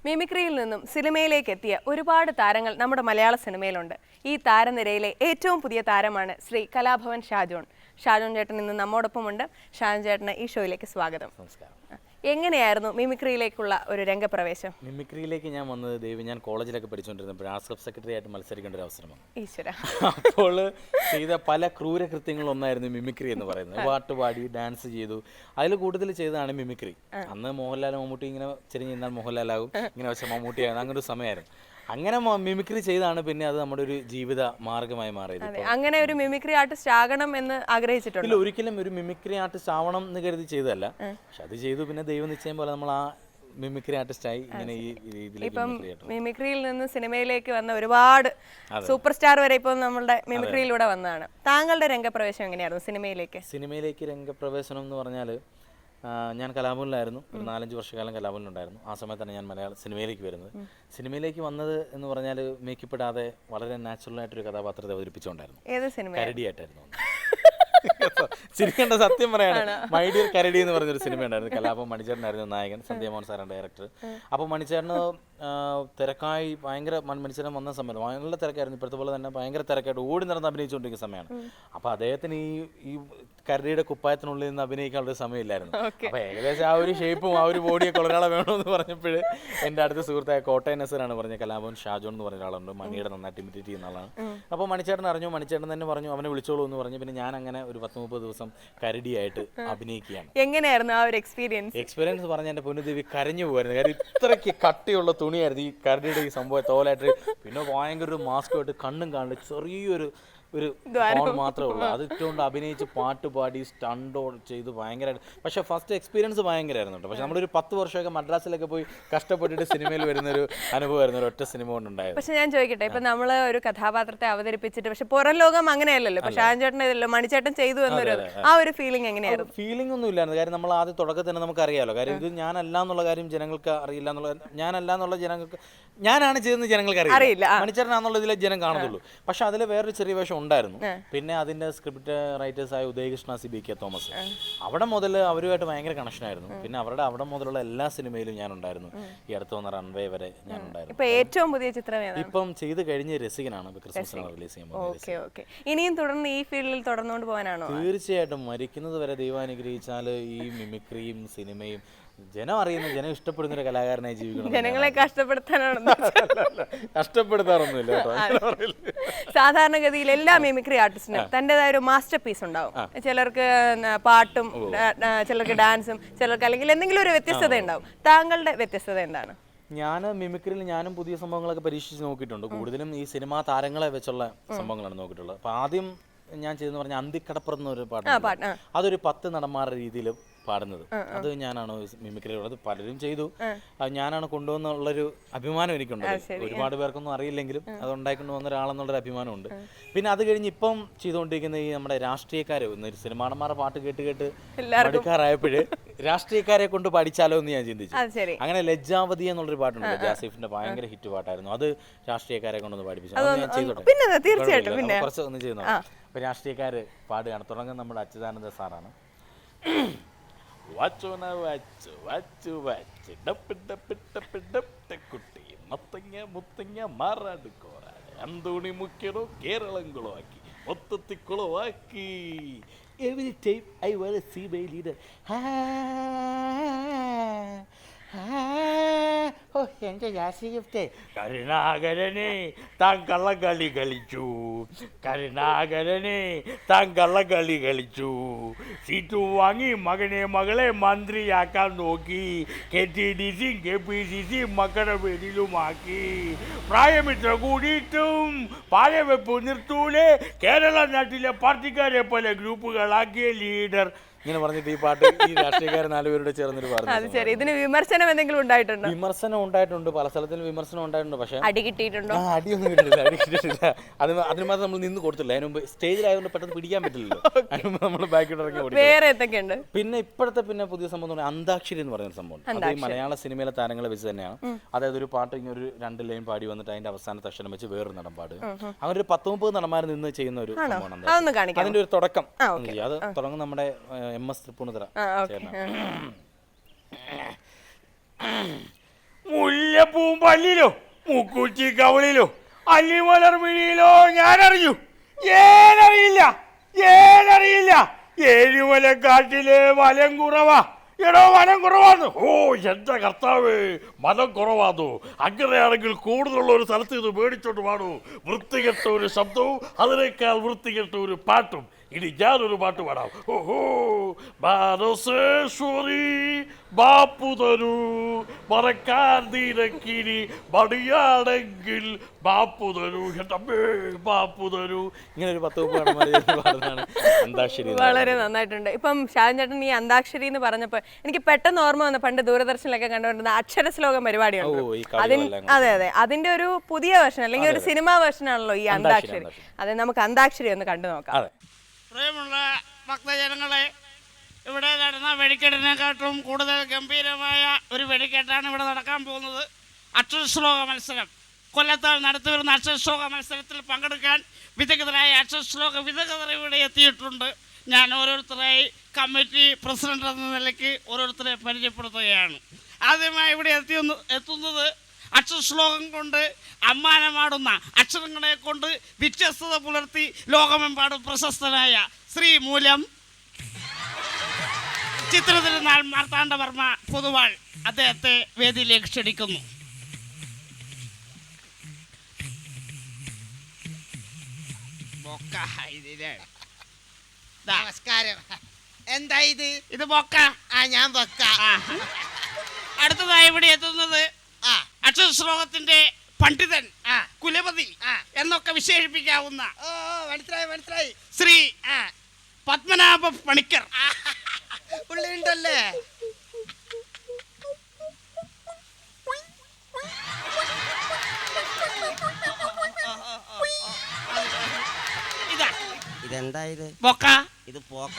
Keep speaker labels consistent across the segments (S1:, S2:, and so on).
S1: മിമിക്രിയിൽ നിന്നും സിനിമയിലേക്ക് എത്തിയ ഒരുപാട് താരങ്ങൾ നമ്മുടെ മലയാള സിനിമയിലുണ്ട്. ഈ താരനിരയിലെ ഏറ്റവും പുതിയ താരമാണ് ശ്രീ കലാഭവൻ ഷാജോൺ. ഷാജോൺ ചേട്ടൻ ഇന്ന് നമ്മോടൊപ്പമുണ്ട്. ഷാജോൺ ചേട്ടന് ഈ ഷോയിലേക്ക് സ്വാഗതം.
S2: നമസ്കാരം.
S1: എങ്ങനെയായിരുന്നു മിമിക്രിയിലേക്കുള്ള ഒരു രംഗപ്രവേശം?
S2: മിമിക്രിയിലേക്ക് ഞാൻ വന്നത് ഞാൻ കോളേജിലൊക്കെ പഠിച്ചുകൊണ്ടിരുന്നപ്പോൾ ആർട്സ് ക്ലബ് സെക്രട്ടറി ആയിട്ട് മത്സരിക്കേണ്ട ഒരു അവസരമാണ്.
S1: ഈശ്വര.
S2: അപ്പോൾ ചെയ്ത പല ക്രൂരകൃത്യങ്ങളും ഒന്നായിരുന്നു മിമിക്രി എന്ന് പറയുന്നത്. പാട്ട് പാടി ഡാൻസ് ചെയ്തു. അതിൽ കൂടുതൽ ചെയ്തതാണ് മിമിക്രി. അന്ന് മോഹൻലാൽ മമ്മൂട്ടി ഇങ്ങനെ ചെരിഞ്ഞ് നിന്നാൽ മോഹൻലാലാകും, ഇങ്ങനെ വെച്ചാൽ മമ്മൂട്ടിയാണ്, അങ്ങനെ ഒരു സമയമായിരുന്നു. അങ്ങനെ മിമിക്രി ചെയ്താണ് പിന്നെ അത് നമ്മുടെ ഒരു ജീവിത മാർഗമായി മാറിയത്.
S1: അങ്ങനെ ഒരു മിമിക്രി ആർട്ടിസ്റ്റ് ആകണം എന്ന് ആഗ്രഹിച്ചിട്ടുണ്ട്?
S2: ഇല്ല, ഒരിക്കലും ഒരു മിമിക്രി ആർട്ടിസ്റ്റ് ആവണം എന്ന് കരുതി ചെയ്തതല്ല. പക്ഷെ അത് ചെയ്തു. പിന്നെ ദൈവനിശ്ചയം പോലെ നമ്മൾ ആ മിമിക്രി ആർട്ടിസ്റ്റായി ഇങ്ങനെ ഈ രീതിയിലേക്ക്.
S1: ഇപ്പം മിമിക്രിയിൽ നിന്ന് സിനിമയിലേക്ക് വന്ന ഒരുപാട് സൂപ്പർ സ്റ്റാർ വരെ ഇപ്പം നമ്മളുടെ മിമിക്രിയിലൂടെ വന്നതാണ്. താങ്കളുടെ രംഗപ്രവേശം എങ്ങനെയായിരുന്നു സിനിമയിലേക്ക്?
S2: രംഗപ്രവേശനം എന്ന് പറഞ്ഞാൽ ഞാൻ കലാഭവനിലായിരുന്നു. ഒരു 4-5 വർഷക്കാലം കലാഭവനിലുണ്ടായിരുന്നു. ആ സമയത്താണ് ഞാൻ മലയാള സിനിമയിലേക്ക് വരുന്നത്. സിനിമയിലേക്ക് വന്നത് എന്ന് പറഞ്ഞാൽ മേക്കപ്പ് ഇടാതെ വളരെ നാച്ചുറലായിട്ടൊരു കഥാപാത്രത്തെ അവതരിപ്പിച്ചുകൊണ്ടായിരുന്നു.
S1: ഏത് സിനിമ?
S2: കരടിയായിട്ടായിരുന്നു. ചിരിക്കേണ്ട സത്യം പറയാണ്. മൈ ഡിയർ കരടി എന്ന് പറഞ്ഞൊരു സിനിമ ഉണ്ടായിരുന്നു. കലാഭവൻ മണിച്ചേട്ടനായിരുന്നു നായകൻ, സന്ധ്യമോഹൻ സാറാണ് ഡയറക്ടർ. അപ്പോൾ മണിച്ചേട്ടന് തിരക്കായി ഭയങ്കര മണിച്ചേട്ടൻ വന്ന സമയം നല്ല തിരക്കായിരുന്നു. ഇപ്പോഴത്തെ പോലെ തന്നെ ഭയങ്കര തിരക്കായിട്ട് ഓടി നടന്ന് അഭിനയിച്ചുകൊണ്ടിരിക്കുന്ന സമയമാണ്. അപ്പോൾ അദ്ദേഹത്തിന് ഈ കരടിയുടെ കുപ്പായത്തിനുള്ളിൽ നിന്ന് അഭിനയിക്കാനുള്ള സമയമില്ലായിരുന്നു. അപ്പോൾ ഏകദേശം ആ ഒരു ഷേപ്പും ആ ഒരു ബോഡിയൊക്കെ ഒരാളെ വേണമെന്ന് പറഞ്ഞപ്പോൾ എൻ്റെ അടുത്ത സുഹൃത്തായ കോട്ടയം നസറാണ് പറഞ്ഞത്, കലാഭവൻ ഷാജോൺ എന്ന് പറഞ്ഞ ഒരാളുണ്ട്, മണിയുടെ നന്നായിട്ട് ഇമിറ്റേറ്റ് ചെയ്യുന്ന ആളാണ്. അപ്പോൾ മണിച്ചേട്ടൻ അറിഞ്ഞു. മണിച്ചേട്ടൻ തന്നെ പറഞ്ഞു അവനെ വിളിച്ചോളൂ എന്ന് പറഞ്ഞു. പിന്നെ ഞാൻ അങ്ങനെ ഒരു 10-30 ദിവസം കരടിയായിട്ട് അഭിനയിക്കുകയാണ്.
S1: എങ്ങനെയായിരുന്നു ആ ഒരു എക്സ്പീരിയൻസ്?
S2: പറഞ്ഞ എൻ്റെ പൊന്നുദേവി കരഞ്ഞു പോകായിരുന്നു. കാര്യം ഇത്രയ്ക്ക് കട്ടിയുള്ള തുണിയായിരുന്നു ഈ കരടിയുടെ ഈ സംഭവം തോലായിട്ട്. പിന്നെ ഭയങ്കര ഒരു മാസ്കുമായിട്ട് കണ്ണും കാണില്ല, ചെറിയൊരു ഫോൺ മാത്രമേ ഉള്ളൂ. അത് ഇട്ടുകൊണ്ട് അഭിനയിച്ച് പാട്ട് പാടി സ്റ്റണ്ടോ ചെയ്ത് ഭയങ്കരമായിട്ട്. പക്ഷേ ഫസ്റ്റ് എക്സ്പീരിയൻസ് ഭയങ്കരമായിരുന്നു കേട്ടോ. പക്ഷെ നമ്മളൊരു 10 വർഷമൊക്കെ മദ്രാസിലൊക്കെ പോയി കഷ്ടപ്പെട്ടിട്ട് സിനിമയിൽ വരുന്നൊരു അനുഭവമായിരുന്നു ഒരു ഒറ്റ സിനിമ കൊണ്ടുണ്ടായത്.
S1: പക്ഷെ ഞാൻ ചോദിക്കട്ടെ, ഇപ്പൊ നമ്മൾ ഒരു കഥാപാത്രത്തെ അവതരിപ്പിച്ചിട്ട് പക്ഷെ പുറം ലോകം അങ്ങനെയല്ലല്ലോ. പക്ഷെ ഷാജോൺ മണിച്ചേട്ടൻ ചെയ്തു എന്നൊരു ആ ഒരു ഫീലിംഗ് എങ്ങനെയായിരുന്നു?
S2: ഫീലിംഗ് ഒന്നും ഇല്ലായിരുന്നു. കാര്യം നമ്മൾ ആദ്യം തുടക്കത്തിൽ തന്നെ നമുക്ക് അറിയാമല്ലോ. കാര്യം ഇത് ഞാനല്ല എന്നുള്ള കാര്യം ജനങ്ങൾക്ക് അറിയില്ല എന്നുള്ള, ഞാനല്ല എന്നുള്ള ജനങ്ങൾക്ക്, ഞാനാണ് ചെയ്തെന്ന് ജനങ്ങൾക്ക് അറിയില്ല. മണിച്ചേട്ടനാന്നുള്ള ഇതിലെ ജനം കാണുന്നുള്ളൂ. പക്ഷെ അതിൽ വേറൊരു ചെറിയ വേഷം ഉണ്ടായിരുന്നു. പിന്നെ അതിന്റെ സ്ക്രിപ്റ്റ് റൈറ്റേഴ്സായ ഉദയകൃഷ്ണ CBK തോമസ്, അവിടെ മുതൽ അവരുമായിട്ട് ഭയങ്കര കണക്ഷനായിരുന്നു. പിന്നെ അവിടെ മുതലുള്ള എല്ലാ സിനിമയിലും ഞാൻ ഉണ്ടായിരുന്നു. ഈ അടുത്ത് വന്ന റൺവേ വരെ ഞാൻ ഉണ്ടായിരുന്നു.
S1: ഏറ്റവും പുതിയ ചിത്രം
S2: ഇപ്പം ചെയ്ത് കഴിഞ്ഞ രസികനാണ്, ക്രിസ്മസിനാണ് റിലീസ് ചെയ്യുമ്പോൾ.
S1: ഇനിയും തുടർന്ന് ഈ ഫീൽഡിൽ തുടർന്നുകൊണ്ട് പോകാനാണോ?
S2: തീർച്ചയായിട്ടും. മരിക്കുന്നത് വരെ ദൈവം അനുഗ്രഹിച്ചാൽ ഈ മിമിക്രിയും സിനിമയും ജനം അറിയുന്ന, ജനം ഇഷ്ടപ്പെടുന്ന ഒരു കലാകാരനായി ജീവിക്കണം.
S1: ജനങ്ങളെ
S2: കഷ്ടപ്പെടുത്താറൊന്നുമില്ല.
S1: സാധാരണഗതിയിൽ എല്ലാ മിമിക്രി ആർട്ടിസ്റ്റിനും തന്റേതായ ഒരു മാസ്റ്റർ പീസ് ഉണ്ടാവും. ചിലർക്ക് പാട്ടും, ചിലർക്ക് ഡാൻസും, ചിലർക്ക് അല്ലെങ്കിൽ എന്തെങ്കിലും ഒരു വ്യത്യസ്തത ഉണ്ടാവും. താങ്കളുടെ വ്യത്യസ്തത എന്താണ്?
S2: ഞാൻ മിമിക്രിയിൽ ഞാനും പുതിയ സംഭവങ്ങളൊക്കെ പരീക്ഷിച്ച് നോക്കിയിട്ടുണ്ട്. കൂടുതലും ഈ സിനിമാ താരങ്ങളെ വെച്ചുള്ള സംഭവങ്ങളാണ് നോക്കിയിട്ടുള്ളത്. അപ്പോൾ ആദ്യം ഞാൻ ചെയ്തെന്ന് പറഞ്ഞാൽ അന്തിക്കടപ്പുറം ഒരു പാട്ട്, അതൊരു 10 നടന്മാരുടെ രീതിയിൽ പാടുന്നത്. അത് ഞാനാണ് മിമിക്രിയിലുള്ളത്. പലരും ചെയ്തു, അത് ഞാനാണ് കൊണ്ടുവന്നുള്ളൊരു അഭിമാനം എനിക്കുണ്ട്. ഒരുപാട് പേർക്കൊന്നും അറിയില്ലെങ്കിലും അത് ഉണ്ടായിക്കൊണ്ട് വന്ന ഒരാളെന്നുള്ളൊരു അഭിമാനമുണ്ട്. പിന്നെ അത് കഴിഞ്ഞ് ഇപ്പം ചെയ്തുകൊണ്ടിരിക്കുന്ന ഈ നമ്മുടെ രാഷ്ട്രീയക്കാർ, സിനിമാ നടന്മാരുടെ പാട്ട് കേട്ട് മടുക്കാറായപ്പോഴ് രാഷ്ട്രീയക്കാരെ കൊണ്ട് പഠിച്ചാലോ എന്ന് ഞാൻ ചിന്തിച്ചു. അങ്ങനെ ലജ്ജാവതി എന്നുള്ളൊരു പാട്ടുണ്ട്, ജാസിഫിന്റെ ഭയങ്കര ഹിറ്റ് പാട്ടായിരുന്നു. അത് രാഷ്ട്രീയക്കാരെ കൊണ്ടൊന്ന് പഠിപ്പിച്ചു. ഞാൻ ചെയ്തോട്ടെ, കുറച്ച് ഒന്ന് ചെയ്യുന്നു. അപ്പൊ രാഷ്ട്രീയക്കാര് പാടുകയാണ്. തുടങ്ങുന്നത് നമ്മുടെ അച്യുതാനന്ദ സാറാണ്. വച്ചോന വച്ചു വച്ചു വച്ച് കുട്ടി മത്തങ്ങ മുത്തങ്ങ മാറാട് കോറാട് അന്തോണി മുക്കിയറോ കേരളംകുളോ ആക്കി മൊത്തത്തിക്കുളോ ആക്കി. Every time I want to see my leader. എൻ്റെ രാഷ്ട്രീയത്തെ കരുണാകരനെ താൻ കള്ളക്കളി കളിച്ചു, കരുണാകരനെ താൻ കള്ളക്കളി കളിച്ചു. സീറ്റ് വാങ്ങി മകളെ മന്ത്രിയാക്കാൻ നോക്കി. KTDC KPCC മക്കളുടെ പേരിലുമാക്കി. പ്രായമിത്ര കൂടിയിട്ടും പാലവെപ്പ് നിർത്തൂലേ, കേരള നാട്ടിലെ പാർട്ടിക്കാരെ പോലെ ഗ്രൂപ്പുകളാക്കിയ ലീഡർ. ഇങ്ങനെ പറഞ്ഞിട്ട് ഈ പാട്ട് ഈ രാഷ്ട്രീയക്കാരൻ 4 പേരോട് ചേർന്നിട്ട് പറഞ്ഞു.
S1: ഇതിന് വിമർശനം എന്തെങ്കിലും ഉണ്ടായിട്ടുണ്ടോ?
S2: വിമർശനം ഉണ്ടായിട്ടുണ്ട്, പല സ്ഥലത്തിലും വിമർശനം ഉണ്ടായിട്ടുണ്ട്. പക്ഷേ
S1: അടി കിട്ടിയിട്ടുണ്ടോ?
S2: അടിയൊന്നും കിട്ടിയിട്ടില്ല. അതിന് മാത്രം നമ്മൾ നിന്ന് കൊടുത്തില്ല. അതിന് മുമ്പ് സ്റ്റേജിലായതുകൊണ്ട് പെട്ടെന്ന് പിടിക്കാൻ പറ്റില്ലല്ലോ. അതിന് മുമ്പ് നമ്മൾ ബാക്കിൽ ഇറങ്ങി ഓടി.
S1: വേറെ എന്തൊക്കെയുണ്ട്?
S2: പിന്നെ പുതിയ സംഭവം അന്താക്ഷരി എന്ന് പറയുന്ന സംഭവം. അത് ഈ മലയാള സിനിമയിലെ താരങ്ങളെ വെച്ച് തന്നെയാണ്. അതായത് ഒരു പാട്ട് ഇങ്ങനെ ഒരു 2 ലൈൻ പാടി വന്നിട്ട് അതിന്റെ അവസാനത്തെ അക്ഷരം വെച്ച് വേറൊരു നടൻ പാടുക. അങ്ങനെ ഒരു 10-30 നടന്മാർ നിന്ന് ചെയ്യുന്ന ഒരു സംഭവമാണ്. അതിന്റെ ഒരു തുടക്കം അത് തുടങ്ങും നമ്മുടെ MS തൃപ്പൂണിത്തുറ.
S3: മുല്ലപ്പൂവും പല്ലിലോ മുക്കൂറ്റി കവളിലോ അല്ലിമലർമിഴിയിലോ ഞാനറിഞ്ഞു. ഏനറിയില്ല ഏഴുമലക്കാട്ടിലെ വലം കുറവാ. എടോ വലം കുറവാന്ന്. ഓ എന്റെ കർത്താവ്, മലം കുറവാന്നു. അങ്ങനെയാണെങ്കിൽ കൂടുതലുള്ള ഒരു സ്ഥലത്ത് ഇത് മേടിച്ചോണ്ട് പാടൂ. വൃത്തികെട്ട ഒരു ശബ്ദവും അതിനേക്കാൾ വൃത്തികെട്ട ഒരു പാട്ടും. ഇനി ഞാനൊരു പാട്ട് പാടാം. ഓഹോ മാനസേശ്വരി ബാപ്പു തരൂ മറക്കാൻ നിനക്കിനി മടിയാണെങ്കിൽ ബാപ്പു തരൂ എന്തമ്മേ ബാപ്പു തരൂ. ഇങ്ങനെ ഒരു 10 പാടുന്നതാണ് അന്താക്ഷരി.
S1: വളരെ നന്നായിട്ടുണ്ട്. ഇപ്പം ഷാജൻ ചേട്ടൻ ഈ അന്താക്ഷരി എന്ന് പറഞ്ഞപ്പോൾ എനിക്ക് പെട്ടെന്ന് ഓർമ്മ വന്ന പണ്ട് ദൂരദർശനിലൊക്കെ കണ്ടുകൊണ്ടിരുന്ന അക്ഷരശ്ലോകം പരിപാടിയുണ്ട്. അതെ അതിന്റെ ഒരു പുതിയ വേർഷൻ അല്ലെങ്കിൽ ഒരു സിനിമാ വേർഷൻ ആണല്ലോ ഈ അന്താക്ഷരി. അതെ, നമുക്ക് അന്താക്ഷരി ഒന്ന് കണ്ടു നോക്കാം.
S4: പ്രിയമുള്ള ഭക്തജനങ്ങളെ, ഇവിടെ നടന്ന വെടിക്കെട്ടിനെക്കാട്ടും കൂടുതൽ ഗംഭീരമായ ഒരു വെടിക്കെട്ടാണ് ഇവിടെ നടക്കാൻ പോകുന്നത്. അക്ഷരശ്ലോക മത്സരം. കൊല്ലത്താൽ നടത്തിവരുന്ന അക്ഷരശ്ലോക മത്സരത്തിൽ പങ്കെടുക്കാൻ വിദഗ്ധരായ അക്ഷരശ്ലോക വിദഗ്ധർ ഇവിടെ എത്തിയിട്ടുണ്ട്. ഞാൻ ഓരോരുത്തരായി കമ്മിറ്റി പ്രസിഡന്റ് എന്ന നിലയ്ക്ക് ഓരോരുത്തരെ പരിചയപ്പെടുത്തുകയാണ്. ആദ്യമായി ഇവിടെ എത്തുന്നത് അക്ഷരശ്ലോകം കൊണ്ട് അമ്മാനമാടുന്ന, അക്ഷരങ്ങളെ കൊണ്ട് വ്യത്യസ്തത പുലർത്തി ലോകമെമ്പാടും പ്രശസ്തനായ ശ്രീ മൂലം ചിത്രതിരുനാൾ മാർത്താണ്ഡവർമ്മ പൊതുവാൾ അദ്ദേഹത്തെ വേദിയിലേക്ക് ക്ഷണിക്കുന്നു.
S5: നമസ്കാരം. എന്താ ഇത്
S4: ബൊക്ക.
S5: ഞാൻ ബൊക്ക.
S4: അടുത്തതായി ഇവിടെ എത്തുന്നത് അക്ഷരശ്ലോകത്തിന്റെ പണ്ഡിതൻ, കുലപതി എന്നൊക്കെ വിശേഷിപ്പിക്കാവുന്ന
S5: മനസ്സിലായി
S4: ശ്രീ പത്മനാഭ പണിക്കർ.
S5: പുള്ളിയുണ്ടല്ലേ?
S6: ഇതെന്താ ഇത്?
S4: ബൊക്ക.
S6: ഇത് പോക്ക.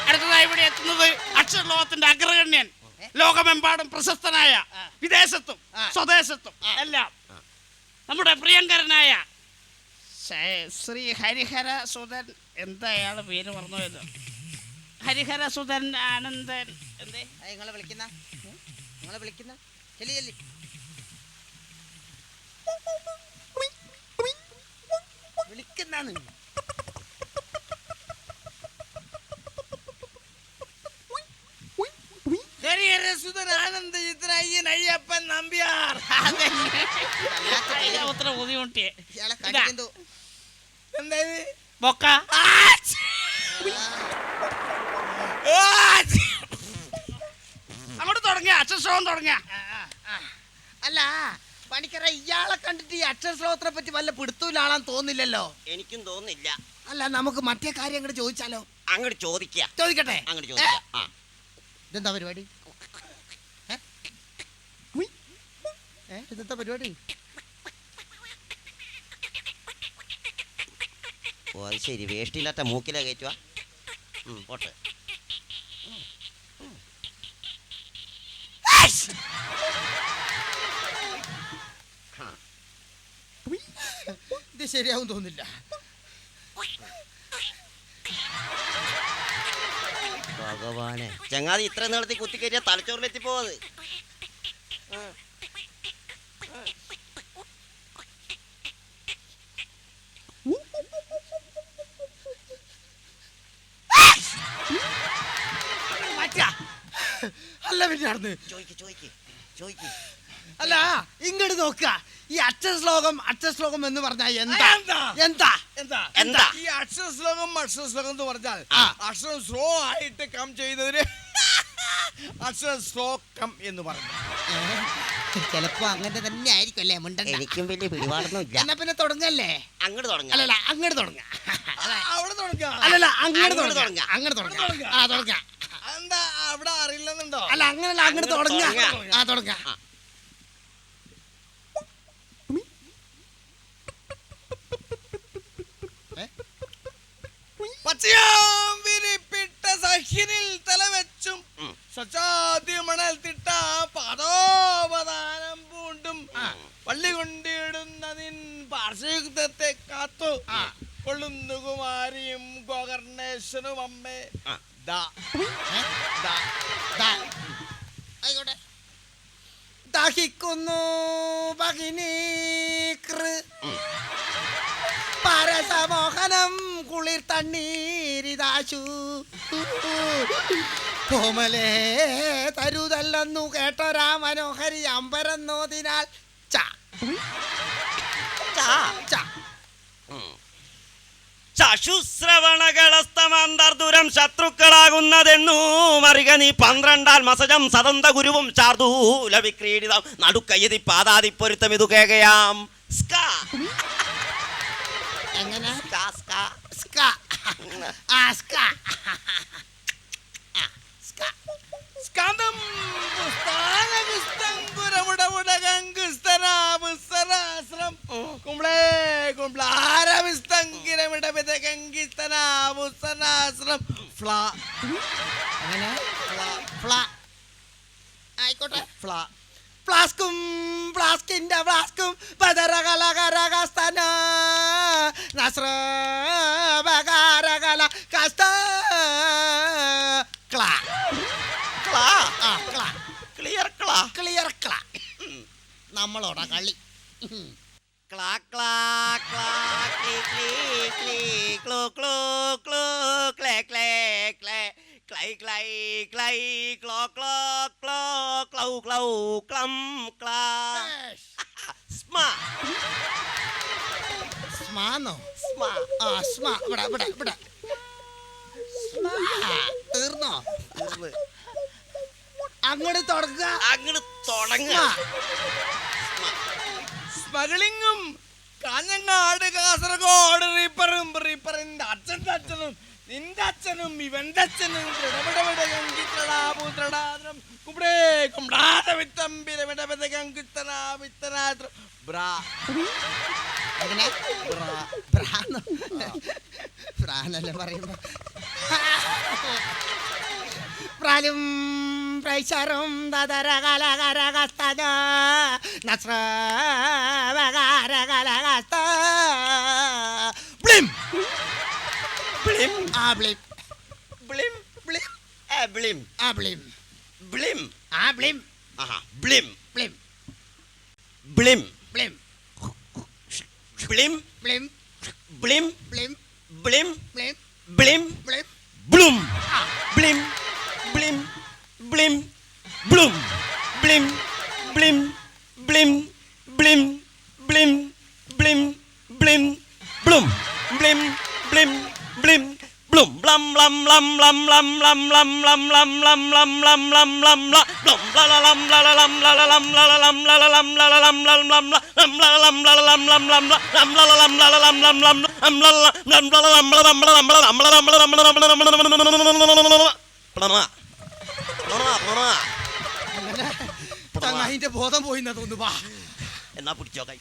S4: അടുത്തതായി ഇവിടെ എത്തുന്നത് അക്ഷരലോകത്തിന്റെ അഗ്രഗണ്യൻ, ലോകമെമ്പാടും പ്രശസ്തനായ, വിദേശത്തും സ്വദേശത്തും എല്ലാം നമ്മുടെ പ്രിയങ്കരനായ ശ്രീ ഹരിഹര സുധൻ. എന്താ അയാളെ പേര് പറഞ്ഞത്? ഹരിഹര സുധൻ ആനന്ദൻ. എന്തേ
S5: നിങ്ങളെ വിളിക്കുന്ന ചെല്ലി വിളിക്കുന്നാണ്.
S4: ഹരിഹരസുധൻ ആനന്ദ ചിത്രയ്യൻ അയ്യപ്പൻ നമ്പ്യാർ. ഉത്തര ബുദ്ധിമുട്ടിയെ
S5: എന്തായത്?
S4: ബൊക്ക. അങ്ങോട്ട് തുടങ്ങിയ അക്ഷരശ്ലോകം തുടങ്ങിയ.
S5: അല്ല പണിക്കറ, ഇയാളെ കണ്ടിട്ട് ഈ അക്ഷരശ്ലോകത്തിനെ പറ്റി വല്ല പിടുത്തൂലാണെന്ന് തോന്നില്ലല്ലോ.
S6: എനിക്കും തോന്നില്ല.
S5: അല്ല, നമുക്ക് മറ്റേ കാര്യം അങ്ങോട്ട് ചോദിച്ചാലോ?
S6: അങ്ങോട്ട്
S5: ചോദിക്കട്ടെ.
S6: അങ്ങോട്ട് ചോദിക്കാം.
S5: ഇതെന്താ പരിപാടി? ഇതെന്താ പരിപാടി?
S6: ഓ അത് ശരി, വേഷ്ടിയില്ലാത്ത മൂക്കില കയറ്റുക. പോട്ടെ.
S5: ഇത് ശരിയാവും തോന്നില്ല.
S6: ഭഗവാനെ, ചങ്ങാതി ഇത്ര നീളത്തിൽ കുത്തിക്കയറ്റിയ തലച്ചോറിലെത്തി പോവത്.
S5: അല്ല പിന്നെ നടന്ന്
S6: ചോദിക്ക്.
S5: അല്ല, ഇങ്ങോട്ട് നോക്കുക. ഈ അക്ഷരശ്ലോകം എന്ന് പറഞ്ഞാൽ എന്താ?
S7: ഈ അക്ഷരശ്ലോകം എന്ന് പറഞ്ഞാൽ അക്ഷരം സ്ലോ ആയിട്ട് കം ചെയ്യുന്നതിന് അക്ഷരശ്ലോകം എന്ന് പറഞ്ഞു.
S5: ചിലപ്പോ അങ്ങനെ തന്നെ ആയിരിക്കും അല്ലേ?
S6: എനിക്കും വലിയ പിടിപാടൊന്നും ഇല്ല.
S5: എന്നാ പിന്നെ തുടങ്ങല്ലേ?
S6: അങ്ങോട്ട് തുടങ്ങാം.
S5: അല്ലല്ല, അങ്ങോട്ട് തുടങ്ങാം.
S7: അവിടെ തുടങ്ങാം.
S5: അല്ലല്ല, അങ്ങോട്ട് തുടങ്ങാം.
S7: എന്താ അവിടെ അറിയില്ലെന്നുണ്ടോ?
S5: അല്ല, അങ്ങനല്ല, അങ്ങോട്ട് തുടങ്ങാം.
S7: പച്ചയാം വിരിപ്പിട്ട സഹ്യനിൽ തലവെച്ചും സച്ചാദ്യമണൽ തിട്ട പാദോപദാനം പൂണ്ടും പള്ളി കൊണ്ടിടുന്ന നിൻ പാർശ്വയുക്തത്തെ കാത്തു കൊള്ളുന്നു കുമാരിയും ഗോകർണേശ്വനും അമ്മേ.
S5: ആയിക്കോട്ടെ. ദാ ദാഹിക്കുന്നു ഭഗിനി പരസമോഹനം കുളിർ തണ്ണീരിതാശു കോമലേ തരുതല്ലെന്നു കേട്ടൊരാ മനോഹരി അമ്പരന്നോതിനാൽ
S6: ചശുശ്രവണകളസ്തമാന്തർദുരം ശത്രുക്കളാകുന്നതെന്നു മറിക നീ 12 മസജം സദന്ത ഗുരുവും ചാർദൂല വിക്രീഡിതം നടുക്കയ്യതി പാതാതി പൊരുത്തം ഇതു കേകയാം
S5: എങ്ങനെ
S7: സ്കന്ധം പുസ്തകമുടമുടകങ്കുസ്തനാപുസ്തനാശ്രം കുംബ്ലേ കുംബ്ലാരവിസ്തങ്കിരമിടവിതകങ്കിസ്തനാപുസ്തനാശ്രം ഫ്ലാ
S5: അങ്ങനെ ആയിക്കോട്ടെ ഫ്ലാസ്കും ഫ്ലാസ്കിന്റെ ഫ്ലാസ്കും പദരകലകരകസ്തന നസ്രബകാരകല കസ്ത ക്ലാ ക്ലാ ക്ലാ
S6: ക്ലിയർ ക്ലാ
S5: ക്ലിയർ ക്ലാ നമ്മളോടാ കളി
S6: ക്ലാ ക്ലാ ക്ലാ ക്ലീ ക്ലീ ക്ലീ ക്ലൂ ക്ലൂ ക്ലൂ ക്ലേ ക്ലേ ക്ലേ ക്ലൈ ക്ലൈ ക്ലൈ ക്ലോ ക്ലോ ക്ലോ ക്ലൗ ക്ലൗ ക്ലം ക്ലാ സ്മാ
S5: സ്മാന്നോ
S6: സ്മാ
S5: സ്മാ ഇവിടെ തീർന്നോ അങ്ങോട്ട് തുടങ്ങുക
S6: അങ്ങോട്ട് തുടങ്ങുക
S7: സ്മഗ്ലിങ്ങും കാഞ്ഞങ്ങാട് കാസർഗോഡ് റീപ്പറിന്റെ അച്ഛൻ്റെ അച്ഛനും നിന്റെ അച്ഛനും ഇവന്റെ അച്ഛനും
S5: പ്രാനല്ലേ പറയുമ്പോ പ്രാലും പ്രൈശറും ദരകലകരകസ്തന നസ്രവകാരകലകസ്ത ബ്ലിം
S6: ബ്ലിം
S5: ആ ബ്ലിം
S6: ബ്ലിം
S5: ബ്ലിം
S6: ബ്ലിം
S5: ആ ബ്ലിം
S6: ബ്ലിം
S5: ആ ബ്ലിം
S6: ആഹാ ബ്ലിം
S5: ബ്ലിം
S6: ബ്ലിം
S5: ബ്ലിം
S6: ബ്ലിം
S5: ബ്ലിം
S6: ബ്ലിം
S5: ബ്ലിം
S6: ബ്ലിം
S5: ബ്ലിം
S6: ബ്ലിം
S5: ബ്ലിം
S6: ബ്ലൂം ബ്ലിം ബ്ലിം ബ്ലിം ബ്ലൂം ബ്ലിം ബ്ലിം ബ്ലിം ബ്ലിം ബ്ലിം ബ്ലിം ബ്ലിം ബ്ലൂം ബ്ലിം ബ്ലിം ബ്ലിം ബ്ലൂം ബ്ലം ബ്ലം ബ്ലം ബ്ലം ബ്ലം ബ്ലം ബ്ലം ബ്ലം ബ്ലം ബ്ലം ബ്ലം ബ്ലം ബ്ലം ബ്ലം ബ്ലം ലലലം ലലലം ലലലം ലലലം ലലലം ലലലം ലലലം ലലലം ലലലം ലലലം ലലലം ലലലം ലലലം
S5: ചങ്ങായിന്റെ ബോധം പോയിന്നാ തോന്നുന്നു വാ
S6: എന്നാ പിടിച്ചോ കൈ